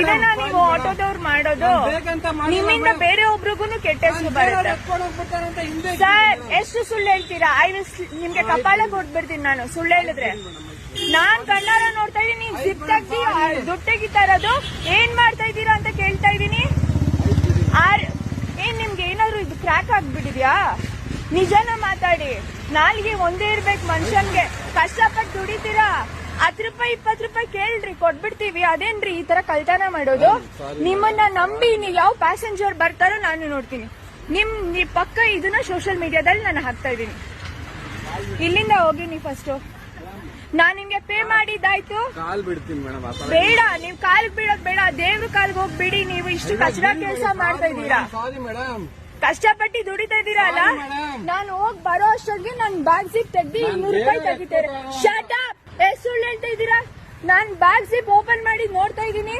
ಇದನ್ನ ನೀವು ಆಟೋದವ್ರು ಮಾಡೋದು, ನಿಮ್ಮಿಂದ ಬೇರೆ ಒಬ್ರಿಗೂ ಕೆಟ್ಟ ಹೆಸರು ಬರುತ್ತೆ ಸರ್. ಎಷ್ಟು ಸುಳ್ಳು ಹೇಳ್ತೀರಾ? ನಿಮ್ಗೆ ಕಪಾಳ ಕೊಟ್ಬಿಡ್ತೀನಿ ನಾನು ಸುಳ್ಳು ಹೇಳಿದ್ರೆ. ನಾನ್ ಕಣ್ಣಾರ ನೋಡ್ತಾ ಇದೀನಿ, ನೀವು ಜಿಪ್ ತೆಗ್ದಿ ದುಡ್ಡು ತೆಗಿತಾ ಇರೋದು ಏನ್ ಮಾಡ್ತಾ ಇದ್ದೀರಾ ಅಂತ ಕೇಳ್ತಾ ಇದೀನಿ. ಏನ್ ನಿಮ್ಗೆ ಏನಾದ್ರು ಇದು ಕ್ರ್ಯಾಕ್ ಆಗ್ಬಿಟ್ಟಿದ್ಯಾ? ನಿಜನ ಮಾತಾಡಿ. ನಾಲ್ಗೆ ಒಂದೇ ಇರ್ಬೇಕು ಮನುಷ್ಯನ್ಗೆ. ಕಷ್ಟಪಟ್ಟು ದುಡಿತೀರಾ, 10 ರೂಪಾಯಿ 20 ರೂಪಾಯಿ ಕೇಳ್ರಿ, ಕೊಟ್ಬಿಡ್ತೀವಿ. ಅದೇನ್ರಿ ಈ ತರ ಕಳ್ತನ ಮಾಡೋದು? ನಿಮ್ಮನ್ನ ನಂಬಿ ನೀವು ಯಾವ ಪ್ಯಾಸೆಂಜರ್ ಬರ್ತಾರೋ ನಾನು ನೋಡ್ತೀನಿ. ನಿಮ್ ಪಕ್ಕ ಇದನ್ನ ಸೋಷಿಯಲ್ ಮೀಡಿಯಾದಲ್ಲಿ ನಾನು ಹಾಕ್ತಾ ಇದೀನಿ. ಇಲ್ಲಿಂದ ಹೋಗಿ ನೀವು ಫಸ್ಟ್. ನಾನ್ ನಿಮ್ಗೆ ಪೇ ಮಾಡಿದ್ದಾಯ್ತು. ಬೇಡ, ನೀವ್ ಕಾಲ್ಗೆ ಬೀಳೋದ್ ಬೇಡ, ದೇವ್ರ ಕಾಲ್ಗೆ ಹೋಗ್ಬಿಡಿ. ನೀವು ಇಷ್ಟು ಕಚಡ ಕೆಲಸ ಮಾಡ್ತಾ ಇದ್ದೀರಾ, ಕಷ್ಟಪಟ್ಟು ದುಡಿತಾ ಇದ್ದೀರಾ ಅಲ್ಲ. ನಾನು ಹೋಗಿ ಬರೋ ಅಷ್ಟೊಂದಿಗೆ ನನ್ ಬ್ಯಾಗ್ ಜಿಪ್ ತೆಗ್ದು 200 ರೂಪಾಯಿ ತೆಗಿತಾರೆ. Shut up! ಸುಳ್ಳು ಹೇಳ್ತಾ ಇದ್ದೀರಾ? ನಾನ್ ಬ್ಯಾಗ್ ಜಿಪ್ ಓಪನ್ ಮಾಡಿ ನೋಡ್ತಾ ಇದ್ದೀನಿ.